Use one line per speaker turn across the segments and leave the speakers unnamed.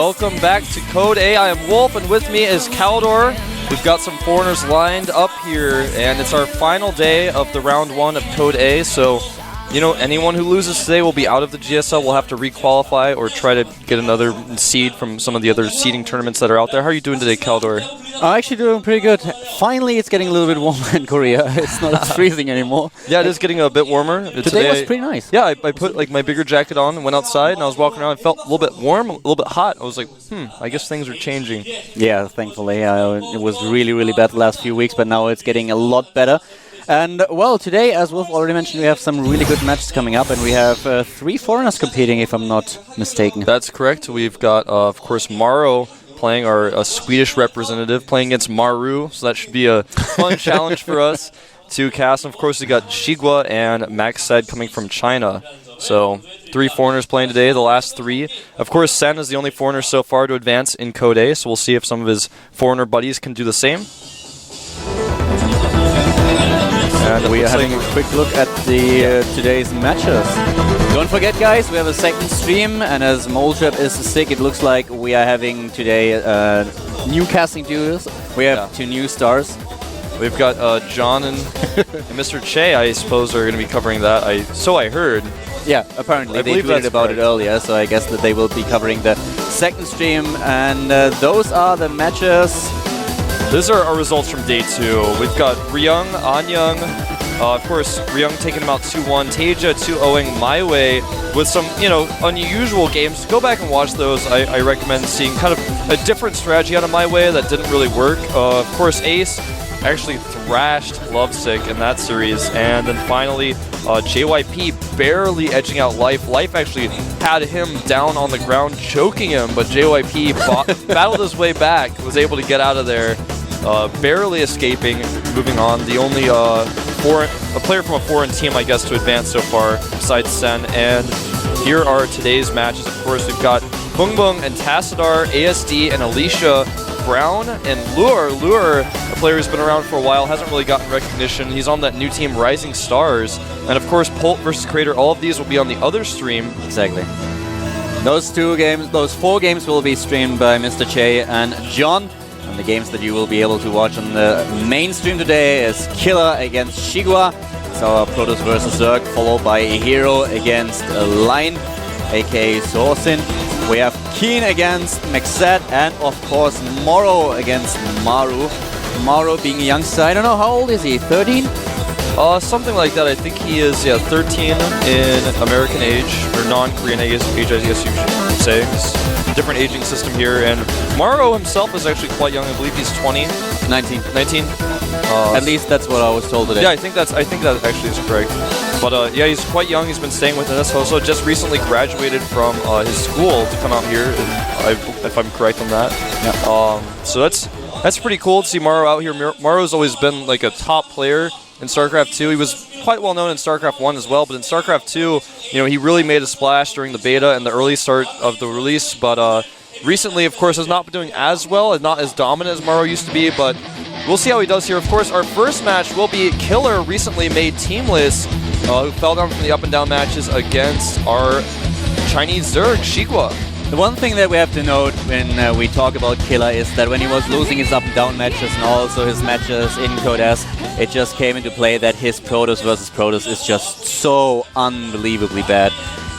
welcome back to Code A. I am Wolf, and with me is Caldor. We've got some foreigners lined up here, and it's our final day of the round 1 of Code A, so, you know, anyone who loses today will be out of the GSL. We'll have to requalify or try to get another seed from some of the other seeding tournaments that are out there. How are you doing today, Caldor?
I'm actually doing pretty good. Finally, it's getting a little bit warmer in Korea. It's not freezing anymore.
Yeah, it is getting a bit warmer.
Today was pretty nice.
Yeah, I put like my bigger jacket on and went outside, and I was walking around. I felt a little bit warm, a little bit hot. I was like, I guess things are changing.
Yeah, thankfully. It was really, really bad the last few weeks, but now it's getting a lot better. And, well, today, as Wolf already mentioned, we have some really good matches coming up, and we have 3 foreigners competing, if I'm not mistaken.
That's correct. We've got, of course, Maro playing, our Swedish representative, playing against Maru, so that should be a fun challenge for us to cast. And, of course, we got XiGua and Max Said coming from China. So, 3 foreigners playing today, the last 3. Of course, Sen is the only foreigner so far to advance in Code A, so we'll see if some of his foreigner buddies can do the same.
And we are having a quick look at the today's matches. Don't forget, guys, we have a second stream, and as Moltrap is sick, it looks like we are having today new casting duos. We have 2 new stars.
We've got John and Mr. Che, I suppose, are going to be covering that. So I heard.
Yeah, apparently. They tweeted about it earlier, so I guess that they will be covering the second stream. And those are the matches.
These are our results from day 2. We've got Ryung, Anyang, of course, Ryung taking him out 2-1, Taeja 2-0ing My Way with some, unusual games. Go back and watch those. I recommend seeing kind of a different strategy out of My Way that didn't really work. Of course, Ace actually thrashed Lovesick in that series. And then finally, JYP barely edging out Life. Life actually had him down on the ground, choking him, but JYP battled his way back, was able to get out of there, barely escaping, moving on. The only a player from a foreign team, I guess, to advance so far, besides Sen. And here are today's matches. Of course, we've got Bung Bung and Tassadar, ASD, and Alicia Brown, and Lure. Lure, a player who's been around for a while, hasn't really gotten recognition. He's on that new team, Rising Stars. And of course, Polt versus Crater, all of these will be on the other stream.
Exactly. Those 4 games will be streamed by Mr. Che and John. And the games that you will be able to watch on the main stream today is Killer against XiGua. It's our Protoss versus Zerg, followed by Hero against Line, aka Sorsin. We have Keen against Maxat, and of course Morrow against Maru. Morrow being a youngster, I don't know, how old is he, 13?
Something like that. I think he is, 13 in American age, or non-Korean age, I guess you should say. It's a different aging system here, and Morrow himself is actually quite young. I believe he's 20.
19.
19?
At least that's what I was told today.
Yeah, I think that actually is correct. But yeah, he's quite young. He's been staying with us. Also, just recently graduated from his school to come out here, if I'm correct on that. Yeah. So that's pretty cool to see Morrow out here. Morrow's always been like a top player in StarCraft 2. He was quite well known in StarCraft 1 as well, but in StarCraft 2, he really made a splash during the beta and the early start of the release. But recently, of course, has not been doing as well, and not as dominant as Morrow used to be. But we'll see how he does here. Of course, our first match will be Killer, recently made teamless, who fell down from the up and down matches against our Chinese Zerg, XiGua.
The one thing that we have to note when we talk about Killer is that when he was losing his up and down matches and also his matches in Code S, it just came into play that his Protoss versus Protoss is just so unbelievably bad.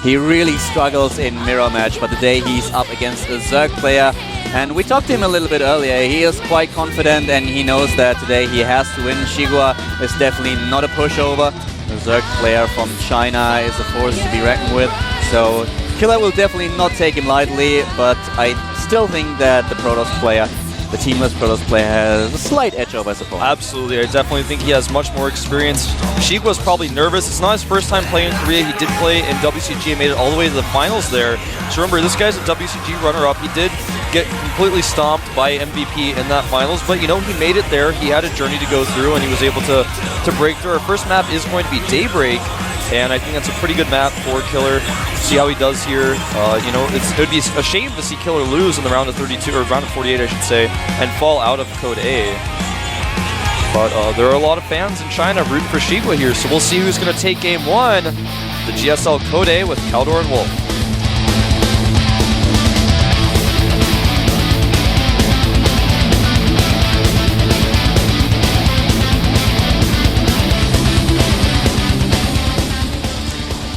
He really struggles in mirror match, but today he's up against a Zerg player. And we talked to him a little bit earlier. He is quite confident and he knows that today he has to win. XiGua is definitely not a pushover. The Zerg player from China is a force to be reckoned with. So Killer will definitely not take him lightly, but I still think that the Protoss player, the teamless Protoss player, has a slight edge over his opponent.
Absolutely, I definitely think he has much more experience. XiGua's probably nervous. It's not his first time playing in Korea. He did play in WCG and made it all the way to the finals there. So remember, this guy's a WCG runner-up. He did get completely stomped by MVP in that finals, but he made it there. He had a journey to go through, and he was able to break through. Our first map is going to be Daybreak, and I think that's a pretty good map for Killer. See how he does here. It would be a shame to see Killer lose in the round of 32, or round of 48, I should say, and fall out of Code A. But there are a lot of fans in China rooting for XiGua here, so we'll see who's going to take Game 1. The GSL Code A with Caldor and Wolf.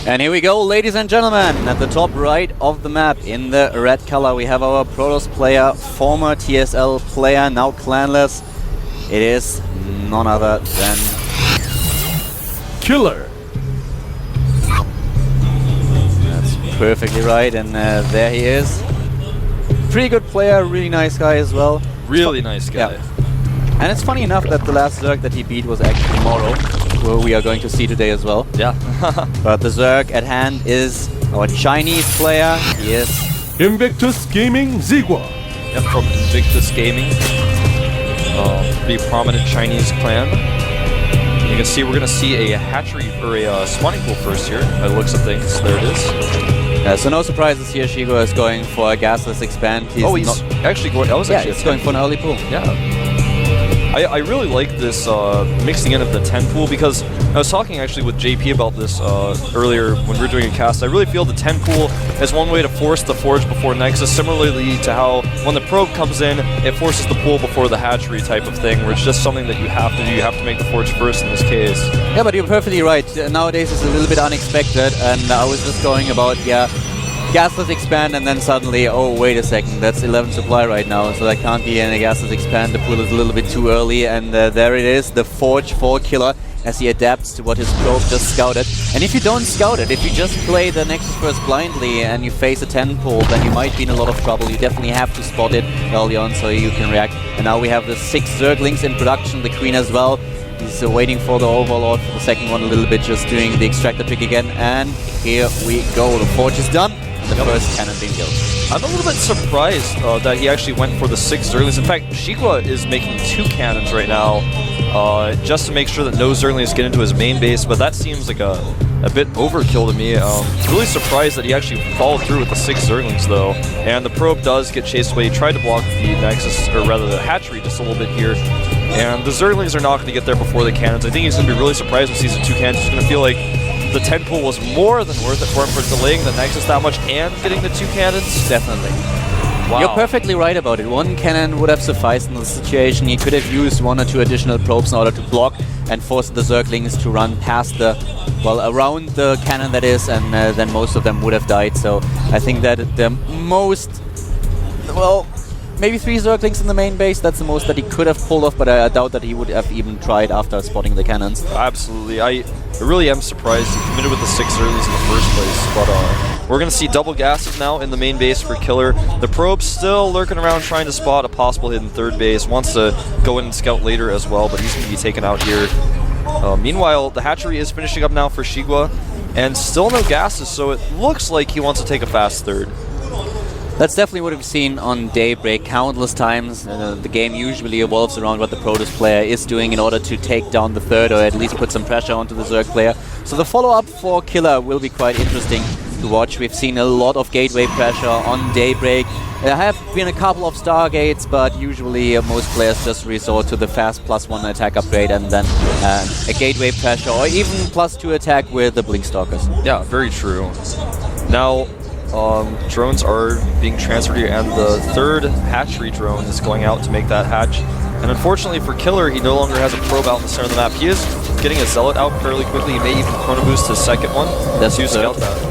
And here we go, ladies and gentlemen. At the top right of the map, in the red color, we have our Protoss player, former TSL player, now clanless. It is none other than
Killer.
That's perfectly right, and there he is. Pretty good player, really nice guy as well.
Really nice guy.
Yeah. And it's funny enough that the last Zerg that he beat was actually Moro, who we are going to see today as well.
Yeah.
But the Zerg at hand is our Chinese player. He is
Invictus Gaming XiGua.
Yep, from Invictus Gaming. Pretty prominent Chinese clan. You can see we're going to see a hatchery or a spawning pool first here by the looks of things. There it is.
so no surprises here. XiGua is going for a gasless expand.
He's actually going. That was actually
it's going for an early pool.
Yeah. I really like this mixing in of the 10 pool because I was talking actually with JP about this earlier when we were doing a cast. I really feel the 10 pool is one way to force the forge before Nexus, similarly to how when the probe comes in, it forces the pool before the hatchery type of thing, where it's just something that you have to do. You have to make the forge first in this case.
Yeah, but you're perfectly right. Nowadays it's a little bit unexpected, and I was just going about, gasless expand, and then suddenly, oh, wait a second, that's 11 supply right now, so that can't be any gasless expand. The pool is a little bit too early, and there it is, the Forge for Killer, as he adapts to what his probe just scouted. And if you don't scout it, if you just play the Nexus first blindly and you face a 10 pool, then you might be in a lot of trouble. You definitely have to spot it early on so you can react. And now we have the 6 Zerglings in production, the Queen as well. He's waiting for the Overlord for the second one a little bit, just doing the extractor pick again, and here we go, the Forge is done. The first cannon being killed.
I'm a little bit surprised that he actually went for the 6 Zerglings. In fact, XiGua is making 2 cannons right now just to make sure that no Zerglings get into his main base, but that seems like a bit overkill to me. Really surprised that he actually followed through with the 6 Zerglings though, and the probe does get chased away. He tried to block the Nexus, or rather the hatchery just a little bit here, and the Zerglings are not going to get there before the cannons. I think he's going to be really surprised when he sees the 2 cannons. He's going to feel like the 10 pool was more than worth it for him for delaying the Nexus that much and getting the 2 cannons.
Definitely.
Wow.
You're perfectly right about it. 1 cannon would have sufficed in the situation. He could have used 1 or 2 additional probes in order to block and force the Zerglings to run past the, around the cannon that is, and then most of them would have died. So I think that the most, maybe 3 Zerglings in the main base, that's the most that he could have pulled off, but I doubt that he would have even tried after spotting the cannons.
Absolutely. I really am surprised he committed with the 6 Zerglings in the first place, but we're going to see double gases now in the main base for Killer. The probe's still lurking around trying to spot a possible hidden third base, wants to go in and scout later as well, but he's going to be taken out here. Meanwhile, the hatchery is finishing up now for XiGua, and still no gases, so it looks like he wants to take a fast third.
That's definitely what we've seen on Daybreak countless times. The game usually evolves around what the Protoss player is doing in order to take down the third, or at least put some pressure onto the Zerg player. So the follow-up for Killer will be quite interesting to watch. We've seen a lot of gateway pressure on Daybreak. There have been a couple of Stargates, but usually most players just resort to the fast +1 attack upgrade and then a gateway pressure, or even +2 attack with the Blink Stalkers.
Yeah, very true. Now, drones are being transferred here, and the 3rd hatchery drone is going out to make that hatch. And unfortunately for Killer, he no longer has a probe out in the center of the map. He is getting a Zealot out fairly quickly. He may even chrono boost his 2nd one.
That's
to scout that.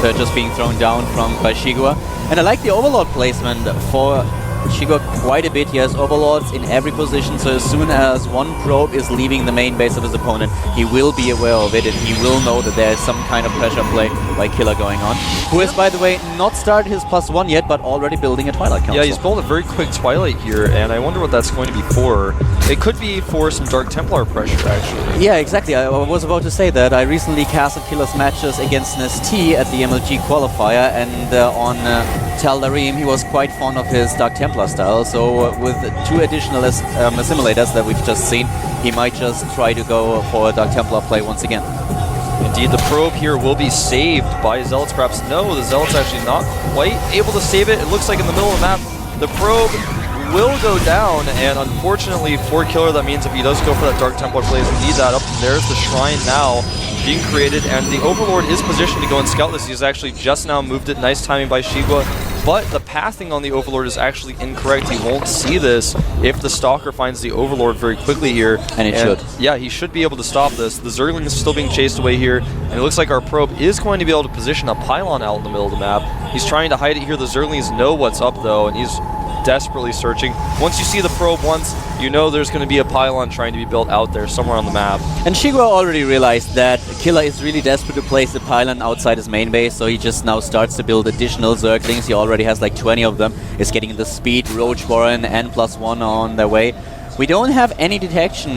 Third just being thrown down by XiGua. And I like the Overlord placement for XiGua quite a bit. He has Overlords in every position, so as soon as 1 probe is leaving the main base of his opponent, he will be aware of it, and he will know that there is some kind of pressure play by Killer going on, who has, by the way, not started his +1 yet, but already building a Twilight Council.
Yeah, he's building a very quick Twilight here, and I wonder what that's going to be for. It could be for some Dark Templar pressure, actually.
Yeah, exactly. I was about to say that. I recently casted Killer's matches against NST at the MLG qualifier, and on Tal'Darim, he was quite fond of his Dark Templar style, so with 2 additional assimilators that we've just seen, he might just try to go for a Dark Templar play once again.
Indeed, the probe here will be saved by Zealots. Perhaps no, the Zealots actually not quite able to save it. It looks like in the middle of the map, the probe will go down, and unfortunately for Killer, that means if he does go for that Dark Templar play, we need that up. There's the shrine now being created, and the Overlord is positioned to go and scout this. He's actually just now moved it. Nice timing by XiGua. but the pathing on the Overlord is actually incorrect. He won't see this if the Stalker finds the Overlord very quickly here.
And it should.
Yeah, he should be able to stop this. The Zergling is still being chased away here, and it looks like our probe is going to be able to position a pylon out in the middle of the map. He's trying to hide it here. The Zerglings know what's up, though, and he's desperately searching. Once you see the probe once, you know there's going to be a pylon trying to be built out there somewhere on the map.
And XiGua already realized that Killer is really desperate to place the pylon outside his main base, so he just now starts to build additional Zerglings. He already has like 20 of them. Is getting the speed, Roach Warren, N+1 on their way. We don't have any detection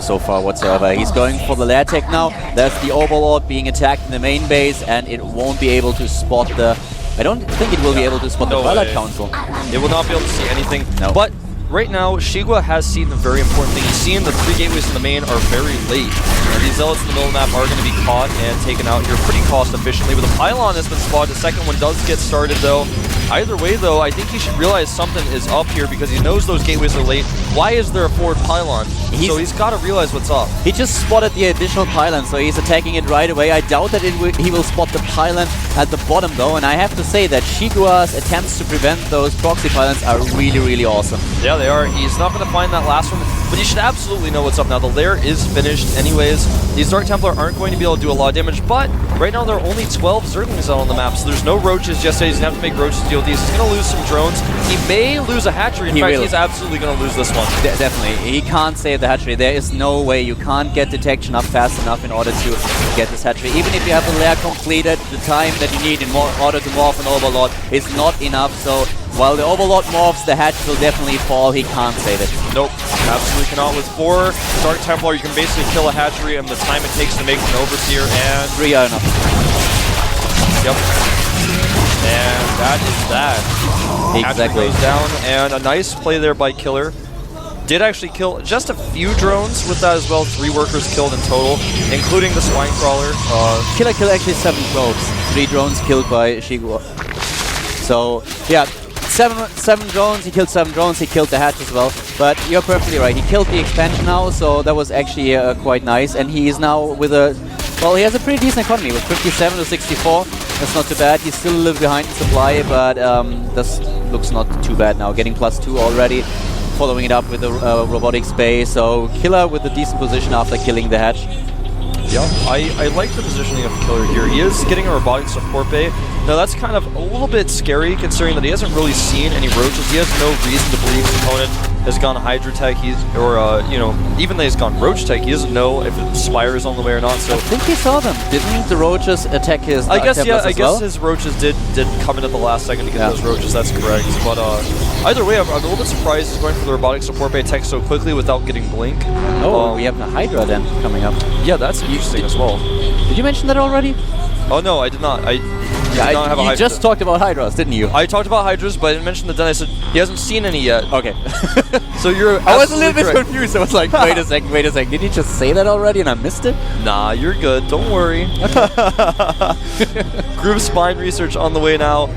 so far whatsoever. He's going for the lair tech now. There's the Overlord being attacked in the main base, and it won't be able to spot the... I don't think it will be able to spot the Twilight Council.
It will not be able to see anything.
No.
But right now, XiGua has seen the very important thing. He's seen the 3 gateways in the main are very late. And these Zealots in the middle of the map are going to be caught and taken out here pretty cost efficiently. But the pylon has been spotted. The second one does get started, though. Either way, though, I think he should realize something is up here because he knows those gateways are late. Why is there a forward pylon? So he's got to realize what's up.
He just spotted the additional pylon, so he's attacking it right away. I doubt that he will spot the pylon at the bottom, though, and I have to say that XiGua's attempts to prevent those proxy pylons are really, really awesome.
Yeah, they are. He's not going to find that last one, but he should absolutely know what's up now. The lair is finished anyways. These Dark Templar aren't going to be able to do a lot of damage, but right now there are only 12 Zerglings out on the map, so there's no roaches just yet. He's going to have to make roaches deal with these. He's going to lose some drones. He may lose a hatchery. In fact, he's absolutely going to lose this one.
Definitely. He can't save the hatchery. There is no way. You can't get detection up fast enough in order to get this hatchery. Even if you have the lair completed, the time that you need in order to morph an Overlord is not enough. So while the Overlord morphs, the hatch will definitely fall. He can't save it.
Nope, absolutely cannot. With 4 Dark Templar, you can basically kill a hatchery and the time it takes to make an Overseer, and
3 are enough.
Yep. And that is that.
Exactly.
Hatchery goes down, and a nice play there by Killer. Did actually kill just a few drones with that as well. 3 workers killed in total, including the Swine Crawler.
Killer killed actually 7 probes. 3 drones killed by XiGua. So, yeah. 7 drones, he killed 7 drones, he killed the hatch as well. But you're perfectly right, he killed the expansion now, so that was actually quite nice. And he is now with a... Well, he has a pretty decent economy with 57 to 64. That's not too bad. He's still a little behind in supply, but this looks not too bad now. Getting +2 already, following it up with the robotic space. So Killer with a decent position after killing the hatch.
Yeah, I like the positioning of Killer here. He is getting a robotic support bay. Now that's kind of a little bit scary considering that he hasn't really seen any roaches. He has no reason to believe his opponent has gone Hydra Tech, you know, even though he's gone Roach Tech, he doesn't know if Spire is on the way or not. So
I think he saw them. Didn't the roaches attack his
I guess
Templars
I guess his roaches did come in at the last second to get those roaches, that's correct. But either way, I'm a little bit surprised he's going for the robotic support bay tech so quickly without getting Blink.
Oh, we have the Hydra then coming up.
Yeah, that's interesting as well.
Did you mention that already?
Oh no, I did not. I did not have a Hydra.
You just talked about Hydras, didn't you?
I talked about Hydras, but I didn't mention the den. I said he hasn't seen any yet.
Okay.
So you're
I was a little bit
correct.
confused. I was like, wait a second. Did he just say that already and I missed it?
Nah, you're good. Don't worry. Groove Spine research on the way now.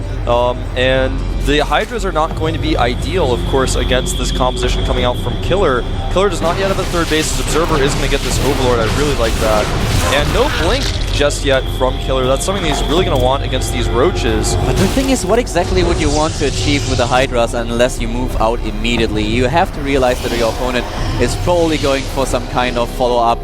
And the Hydras are not going to be ideal, of course, against this composition coming out from Killer. Killer does not yet have a third base. His Observer is going to get this Overlord. I really like that. And no Blink just yet from Killer. That's something that he's really going to want against these Roaches.
But the thing is, what exactly would you want to achieve with the Hydras unless you move out immediately? You have to realize that your opponent is probably going for some kind of follow-up.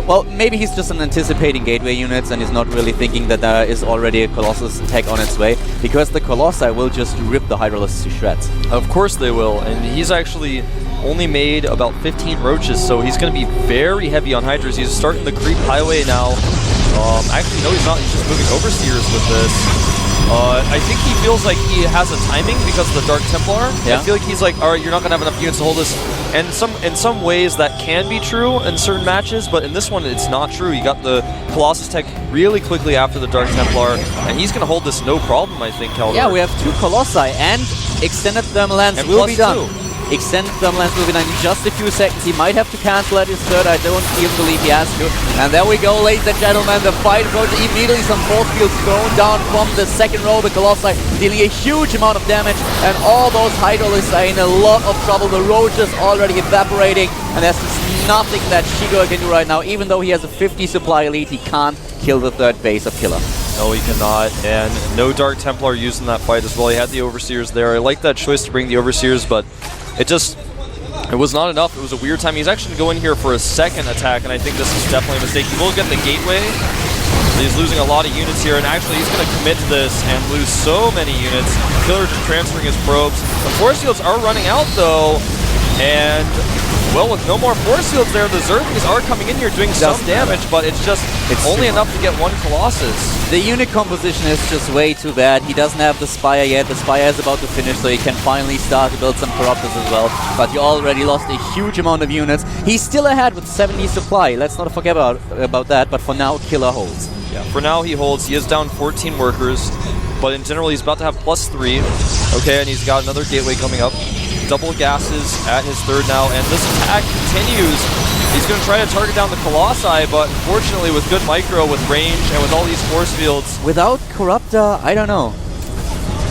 Well, maybe he's just anticipating gateway units and is not really thinking that there is already a Colossus tech on its way, because the Colossi will just rip the Hydralists to shreds.
Of course they will, and he's actually only made about 15 Roaches, so he's going to be very heavy on Hydras. He's starting the creep highway now. Actually, no, he's not. He's just moving Overseers with this. I think he feels like he has a timing because of the Dark Templar.
Yeah.
I feel like he's like, all right, you're not going to have enough units to hold this. And in some ways that can be true in certain matches, but in this one it's not true. You got the Colossus tech really quickly after the Dark Templar, and he's going to hold this no problem, I think, Calder.
Yeah, we have 2 Colossi, and Extended Thermal Lance
And
will be done.
+2.
Extended Thermal Lance will be done in just a few seconds. He might have to cancel at his third. I don't even believe he has to. And there we go, ladies and gentlemen. The fight approaches immediately. Some force fields thrown down from the second row. The Colossi dealing a huge amount of damage. And all those Hydralists are in a lot of trouble. The Roaches already evaporating. And there's just nothing that XiGua can do right now. Even though he has a 50 supply lead, he can't kill the third base of Killer.
No, he cannot. And no Dark Templar used in that fight as well. He had the Overseers there. I like that choice to bring the Overseers, but it was not enough. It was a weird time. He's actually going to go in here for a second attack, and I think this is definitely a mistake. He will get the gateway. He's losing a lot of units here, and actually he's going to commit to this and lose so many units. Killer just transferring his probes. The force fields are running out, though, and, well, with no more force fields there, the Zerglings are coming in here doing some damage, but it's only enough to get one Colossus.
The unit composition is just way too bad. He doesn't have the Spire yet. The Spire is about to finish, so he can finally start to build some Corruptors as well. But you already lost a huge amount of units. He's still ahead with 70 supply. Let's not forget about that, but for now, Killer holds.
Yeah, for now he holds. He is down 14 workers, but in general he's about to have +3. Okay, and he's got another gateway coming up. Double gases at his third now, and this attack continues. He's going to try to target down the Colossi, but unfortunately with good micro, with range, and with all these force fields.
Without Corruptor, I don't know.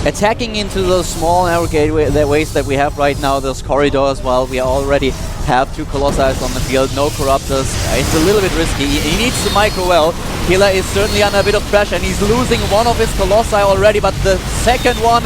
Attacking into those small narrow gateways that we have right now, those corridors, while we already have 2 Colossi on the field, no Corruptors, it's a little bit risky. He needs the micro well. Killer is certainly under a bit of pressure, and he's losing one of his Colossi already, but the second one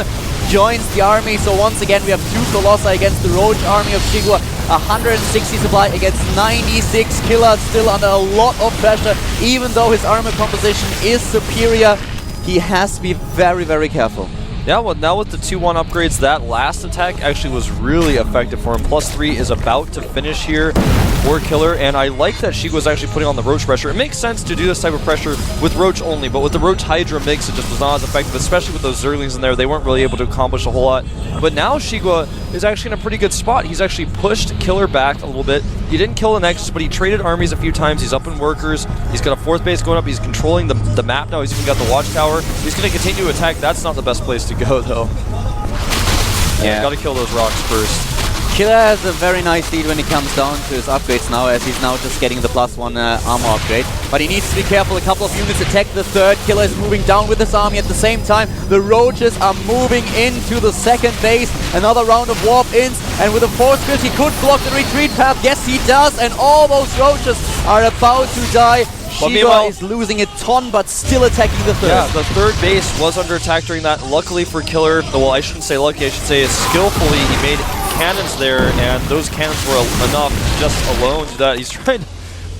joins the army. So once again, we have 2 Colossi against the Roach army of XiGua. 160 supply against 96. Killer still under a lot of pressure. Even though his armor composition is superior, he has to be very, very careful.
Yeah, well, now with the 2-1 upgrades, that last attack actually was really effective for him. +3 is about to finish here for Killer, and I like that XiGua was actually putting on the Roach pressure. It makes sense to do this type of pressure with Roach only, but with the Roach Hydra mix, it just was not as effective, especially with those Zerglings in there. They weren't really able to accomplish a whole lot. But now XiGua is actually in a pretty good spot. He's actually pushed Killer back a little bit. He didn't kill the Nexus, but he traded armies a few times. He's up in workers. He's got a 4th base going up. He's controlling the map now. He's even got the Watchtower. He's going to continue to attack. That's not the best place to go, though. Yeah, gotta kill those rocks first.
Killer has a very nice lead when it comes down to his upgrades now, as he's now just getting the +1 armor upgrade. But he needs to be careful. A couple of units attack the third. Killer is moving down with his army at the same time. The Roaches are moving into the second base. Another round of warp-ins, and with a force field he could block the retreat path. Yes, he does, and all those Roaches are about to die. XiGua is losing a ton, but still attacking the third.
Yeah, the third base was under attack during that. Luckily for Killer, well, I shouldn't say lucky, I should say skillfully, he made cannons there, and those cannons were enough just alone to that. He's trying to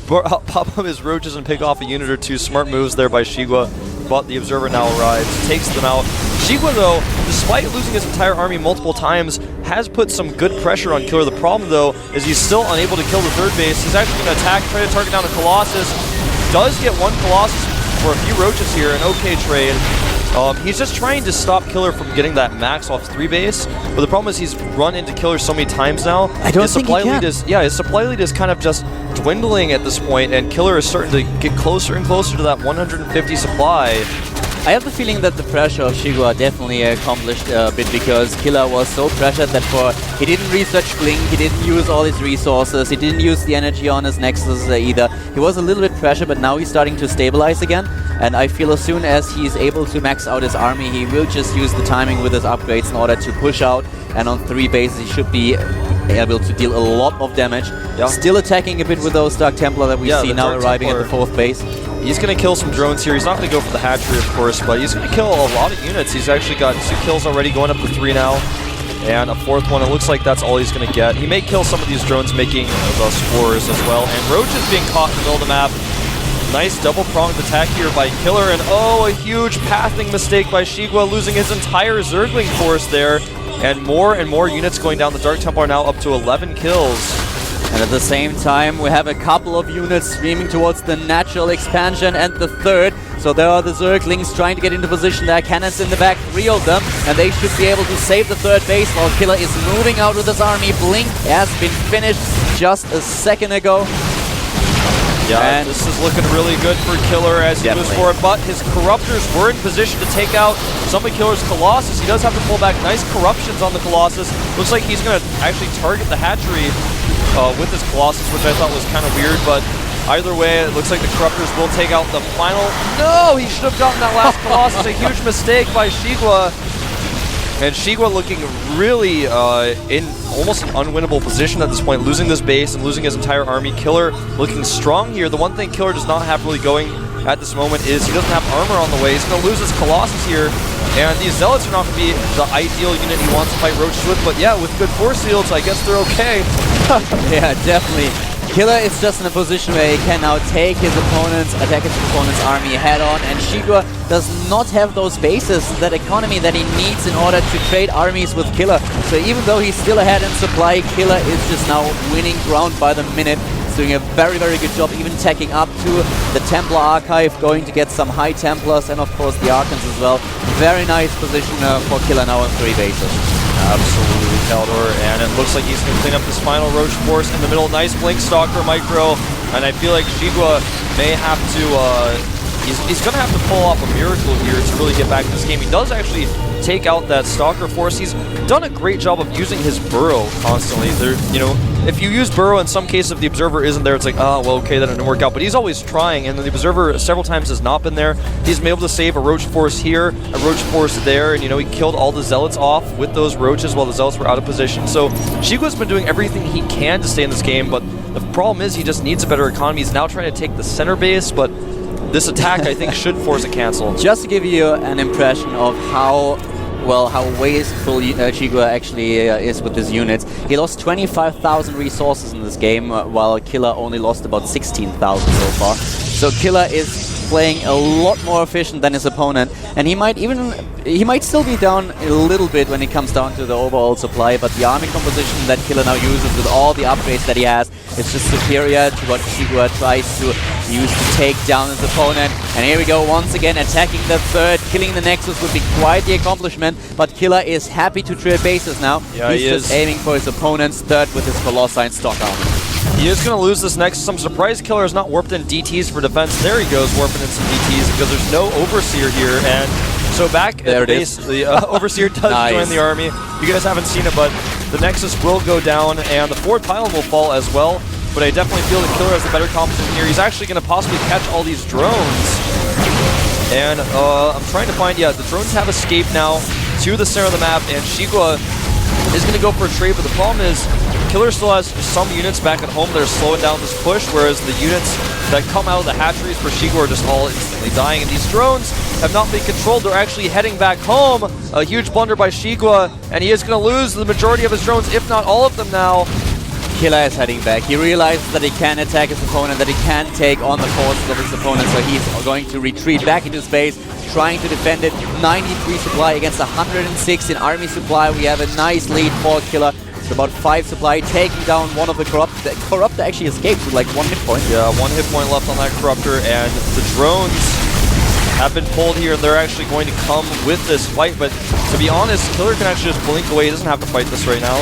pop up his Roaches and pick off a unit or two. Smart moves there by XiGua, but the Observer now arrives, takes them out. XiGua, though, despite losing his entire army multiple times, has put some good pressure on Killer. The problem, though, is he's still unable to kill the third base. He's actually going to attack, try to target down the Colossus. Does get one Colossus for a few Roaches here, an okay trade. He's just trying to stop Killer from getting that max off 3 base, but the problem is he's run into Killer so many times now.
I don't think he can.
His supply lead is kind of just dwindling at this point, and Killer is starting to get closer and closer to that 150 supply.
I have the feeling that the pressure of XiGua definitely accomplished a bit, because Killer was so pressured that he didn't research Blink, he didn't use all his resources, he didn't use the energy on his Nexus either. He was a little bit pressured, but now he's starting to stabilize again, and I feel as soon as he's able to max out his army, he will just use the timing with his upgrades in order to push out, and on 3 bases he should be able to deal a lot of damage. Yeah. Still attacking a bit with those Dark Templar that we see now arriving at the 4th base.
He's going to kill some drones here. He's not going to go for the hatchery, of course, but he's going to kill a lot of units. He's actually got 2 kills already, going up to 3 now, and a 4th one. It looks like that's all he's going to get. He may kill some of these drones, making the spores as well. And Roach is being caught in the middle of the map. Nice double-pronged attack here by Killer, and oh, a huge pathing mistake by XiGua, losing his entire Zergling force there. And more units going down. The Dark Templar now up to 11 kills.
And at the same time, we have a couple of units streaming towards the natural expansion and the third. So there are the Zerglings trying to get into position. There are cannons in the back, 3 of them, and they should be able to save the third base while Killer is moving out with his army. Blink has been finished just a second ago.
Yeah, and this is looking really good for Killer as he moves forward, but his Corruptors were in position to take out some of Killer's Colossus. He does have to pull back. Nice corruptions on the Colossus. Looks like he's going to actually target the hatchery with his Colossus, which I thought was kind of weird, but either way, it looks like the Corruptors will take out the final. No, he should have gotten that last Colossus. A huge mistake by XiGua. And XiGua looking really in almost an unwinnable position at this point, losing this base and losing his entire army. Killer looking strong here. The one thing Killer does not have really going at this moment is he doesn't have armor on the way. He's going to lose his Colossus here. And these Zealots are not going to be the ideal unit he wants to fight Roaches with, but yeah, with good force fields, I guess they're okay.
Yeah, definitely. Killer is just in a position where he can now attack his opponent's army head-on, and XiGua does not have those bases, that economy that he needs in order to trade armies with Killer. So even though he's still ahead in supply, Killer is just now winning ground by the minute. He's doing a very, very good job, even tacking up to the Templar Archive, going to get some high Templars, and of course the Archons as well. Very nice position for Killer now on 3 bases.
Absolutely, Kaldor, and it looks like he's going to clean up this final Roach force in the middle. Nice Blink Stalker micro, and I feel like XiGua may have to, he's going to have to pull off a miracle here to really get back in this game. He does actually take out that Stalker force. He's done a great job of using his Burrow constantly. There, you know, if you use Burrow, in some cases, if the Observer isn't there, it's like, oh, well, okay, that didn't work out. But he's always trying, and the Observer several times has not been there. He's been able to save a Roach force here, a Roach force there, and, you know, he killed all the Zealots off with those Roaches while the Zealots were out of position. So XiGua's been doing everything he can to stay in this game, but the problem is he just needs a better economy. He's now trying to take the center base, but this attack, I think, should force a cancel.
Just to give you an impression of how wasteful XiGua actually is with his units. He lost 25,000 resources in this game, while Killer only lost about 16,000 so far. So Killer is playing a lot more efficient than his opponent, and he might still be down a little bit when it comes down to the overall supply, but the army composition that Killer now uses with all the upgrades that he has is just superior to what XiGua tries to use to take down his opponent. And here we go, once again attacking the third, killing the Nexus would be quite the accomplishment, but Killer is happy to trade bases now.
Yeah,
he's just aiming for his opponent's third with his Colossi and stock armor.
He is going to lose this Nexus. I'm surprised Killer has not warped in DTs for defense. There he goes, warping in some DTs because there's no Overseer here. And so back at the base, the Overseer does join the army. You guys haven't seen it, but the Nexus will go down and the forward pylon will fall as well. But I definitely feel that Killer has the better composition here. He's actually going to possibly catch all these drones. And I'm trying to find, yeah, the drones have escaped now to the center of the map, and XiGua is going to go for a trade, but the problem is Killer still has some units back at home that are slowing down this push, whereas the units that come out of the hatcheries for XiGua are just all instantly dying, and these drones have not been controlled. They're actually heading back home. A huge blunder by XiGua, and he is going to lose the majority of his drones, if not all of them now.
Killer is heading back. He realizes that he can attack his opponent, that he can take on the forces of his opponent, so he's going to retreat back into space, trying to defend it. 93 supply against 106 in army supply. We have a nice lead for Killer. It's about 5 supply, taking down one of the Corrupt. The Corruptor actually escaped with like 1 hit point.
Yeah, 1 hit point left on that Corruptor, and the drones have been pulled here, and they're actually going to come with this fight, but to be honest, Killer can actually just blink away. He doesn't have to fight this right now.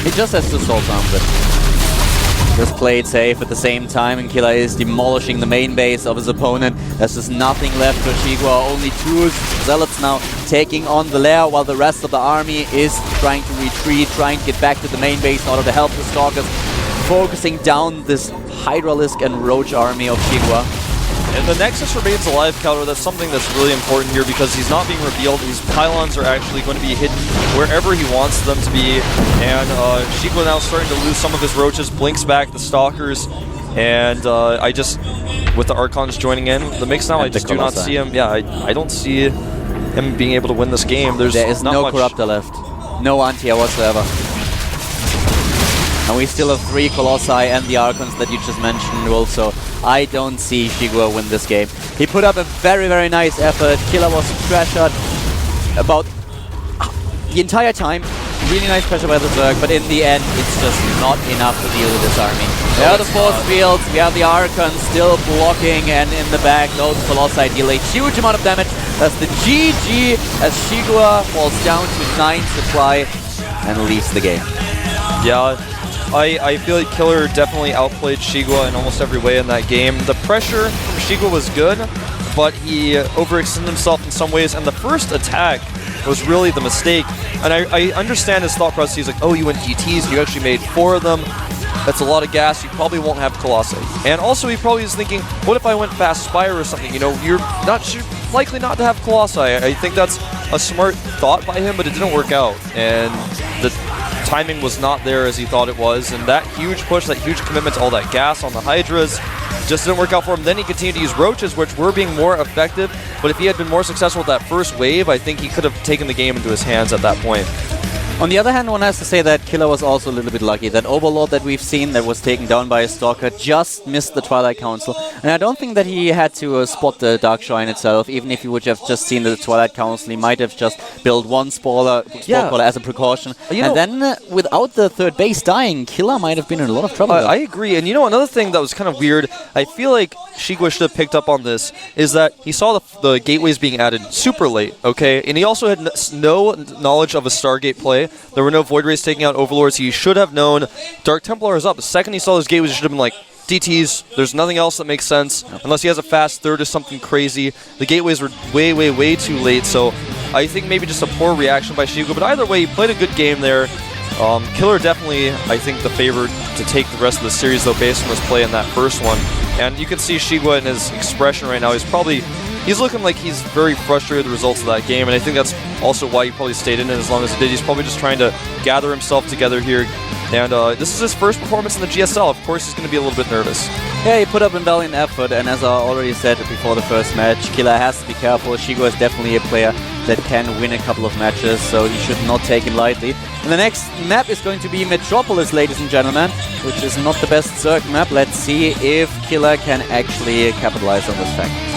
He just has to assault arm it. Just play it safe at the same time, and Killer is demolishing the main base of his opponent. There's just nothing left for XiGua. Only 2 Zealots now taking on the lair, while the rest of the army is trying to retreat, trying to get back to the main base in order to help the Stalkers, focusing down this Hydralisk and Roach army of XiGua.
And the Nexus remains alive, Kaldor. That's something that's really important here because he's not being revealed. These pylons are actually going to be hidden wherever he wants them to be. And XiGua now starting to lose some of his Roaches, blinks back the Stalkers. And with the Archons joining in the mix now, I just do not see him. Yeah, I don't see him being able to win this game. There
is no Corruptor left. No Antia whatsoever. And we still have 3 Colossi and the Archons that you just mentioned also. I don't see XiGua win this game. He put up a very, very nice effort. Killer was pressured about the entire time. Really nice pressure by the Zerg, but in the end, it's just not enough to deal with this army. We have the force fields, we have the Archons still blocking, and in the back, those Colossi deal a huge amount of damage. That's the GG as XiGua falls down to 9 supply and leaves the game.
Yeah. I feel like Killer definitely outplayed XiGua in almost every way in that game. The pressure from XiGua was good, but he overextended himself in some ways, and the first attack was really the mistake. And I understand his thought process. He's like, oh, you went GTs, you actually made 4 of them. That's a lot of gas. You probably won't have Colossi. And also, he probably is thinking, what if I went fast Spire or something? You know, you're likely not to have Colossi. I think that's a smart thought by him, but it didn't work out. And the timing was not there as he thought it was. And that huge push, that huge commitment to all that gas on the Hydras just didn't work out for him. Then he continued to use Roaches, which were being more effective. But if he had been more successful with that first wave, I think he could have taken the game into his hands at that point.
On the other hand, one has to say that Killer was also a little bit lucky. That Overlord that we've seen that was taken down by a Stalker just missed the Twilight Council. And I don't think that he had to spot the Dark Shrine itself. Even if he would have just seen the Twilight Council, he might have just built one Spore Caller as a precaution. And then without the third base dying, Killer might have been in a lot of trouble.
I agree. And you know, another thing that was kind of weird, I feel like XiGua should have picked up on this, is that he saw the gateways being added super late, okay? And he also had no knowledge of a Stargate play. There were no Void Rays taking out Overlords. He should have known Dark Templar is up. The second he saw those gateways, he should have been like, DTs, there's nothing else that makes sense, unless he has a fast third or something crazy. The gateways were way, way, way too late, so I think maybe just a poor reaction by XiGua, but either way, he played a good game there. Killer definitely, I think, the favorite to take the rest of the series, though, based on his play in that first one. And you can see XiGua in his expression right now. He's looking like he's very frustrated with the results of that game, and I think that's also why he probably stayed in it as long as he did. He's probably just trying to gather himself together here. And this is his first performance in the GSL. Of course, he's going to be a little bit nervous.
Yeah, he put up a valiant effort, and as I already said before the first match, Killer has to be careful. XiGua is definitely a player that can win a couple of matches, so he should not take him lightly. And the next map is going to be Metropolis, ladies and gentlemen, which is not the best Zerg map. Let's see if Killer can actually capitalize on this fact.